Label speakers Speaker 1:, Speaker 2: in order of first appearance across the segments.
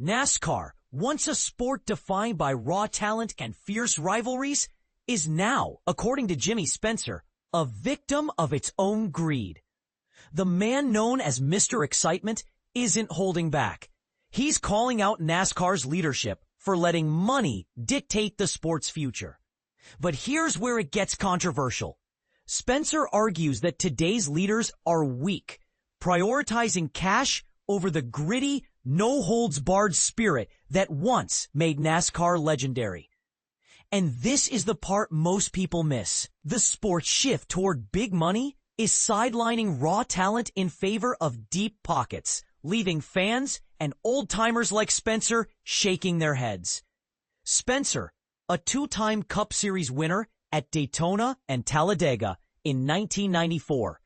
Speaker 1: NASCAR, once a sport defined by raw talent and fierce rivalries, is now, according to Jimmy Spencer, a victim of its own greed. The man known as Mr. Excitement isn't holding back. He's calling out NASCAR's leadership for letting money dictate the sport's future. But here's where it gets controversial. Spencer argues that today's leaders are weak, prioritizing cash over the gritty, no-holds-barred spirit that once made NASCAR legendary. And this is the part most people miss. The sport's shift toward big money is sidelining raw talent in favor of deep pockets, leaving fans and old-timers like Spencer shaking their heads. Spencer, a two-time Cup Series winner at Daytona and Talladega in 1994,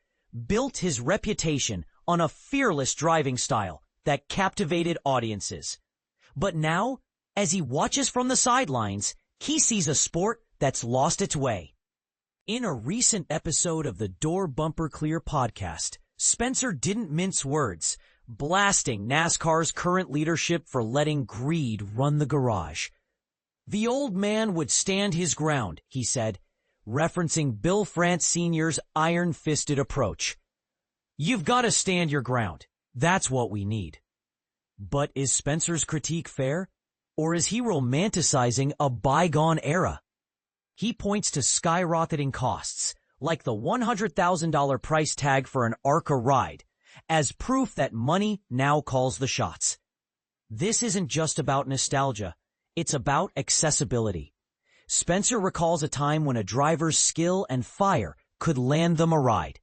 Speaker 1: built his reputation on a fearless driving style that captivated audiences. But now, as he watches from the sidelines, he sees a sport that's lost its way. In a recent episode of the Door Bumper Clear podcast, Spencer didn't mince words, blasting NASCAR's current leadership for letting greed run the garage. The old man would stand his ground, he said, referencing Bill France Sr.'s iron-fisted approach. You've got to stand your ground. That's what we need. But is Spencer's critique fair? Or is he romanticizing a bygone era? He points to skyrocketing costs, like the $100,000 price tag for an ARCA ride, as proof that money now calls the shots. This isn't just about nostalgia. It's about accessibility. Spencer recalls a time when a driver's skill and fire could land them a ride.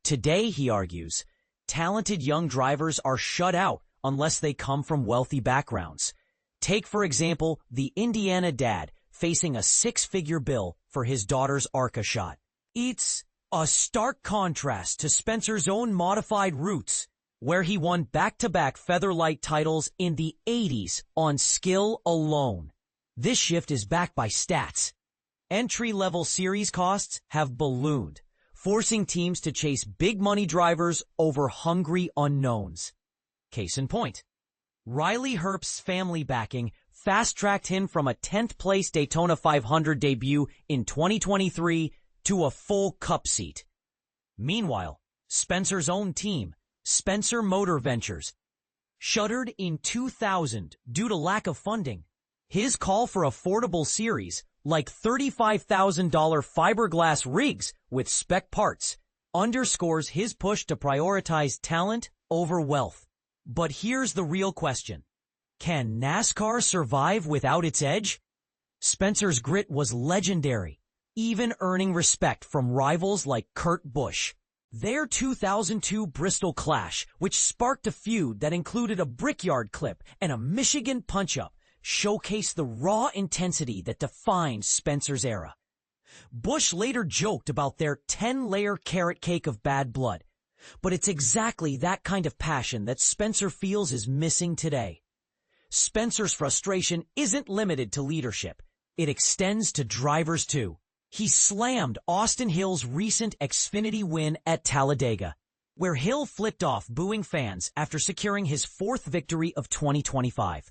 Speaker 1: Today, he argues, talented young drivers are shut out unless they come from wealthy backgrounds. Take, for example, the Indiana dad facing a six-figure bill for his daughter's ARCA shot. It's a stark contrast to Spencer's own modified roots, where he won back-to-back Featherlight titles in the 80s on skill alone. This shift is backed by stats. Entry-level series costs have ballooned, forcing teams to chase big-money drivers over hungry unknowns. Case in point, Riley Herbst's family backing fast-tracked him from a 10th-place Daytona 500 debut in 2023 to a full Cup seat. Meanwhile, Spencer's own team, Spencer Motor Ventures, shuttered in 2000 due to lack of funding. His call for affordable series, like $35,000 fiberglass rigs with spec parts, underscores his push to prioritize talent over wealth. But here's the real question. Can NASCAR survive without its edge? Spencer's grit was legendary, even earning respect from rivals like Kurt Busch. Their 2002 Bristol Clash, which sparked a feud that included a Brickyard clip and a Michigan punch-up, showcased the raw intensity that defined Spencer's era. Busch later joked about their 10-layer carrot cake of bad blood, but it's exactly that kind of passion that Spencer feels is missing today. Spencer's frustration isn't limited to leadership. It extends to drivers too. He slammed Austin Hill's recent Xfinity win at Talladega, where Hill flipped off booing fans after securing his fourth victory of 2025.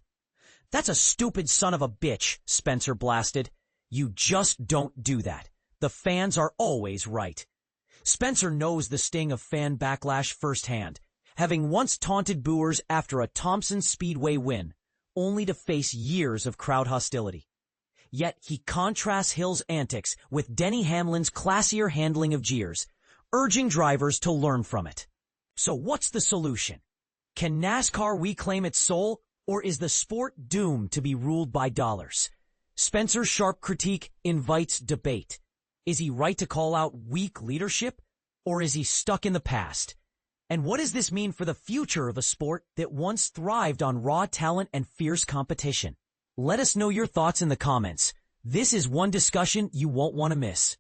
Speaker 1: That's a stupid son of a bitch, Spencer blasted. You just don't do that. The fans are always right. Spencer knows the sting of fan backlash firsthand, having once taunted booers after a Thompson Speedway win, only to face years of crowd hostility. Yet he contrasts Hill's antics with Denny Hamlin's classier handling of jeers, urging drivers to learn from it. So what's the solution? Can NASCAR reclaim its soul, or is the sport doomed to be ruled by dollars? Spencer's sharp critique invites debate. Is he right to call out weak leadership, or is he stuck in the past? And what does this mean for the future of a sport that once thrived on raw talent and fierce competition? Let us know your thoughts in the comments. This is one discussion you won't want to miss.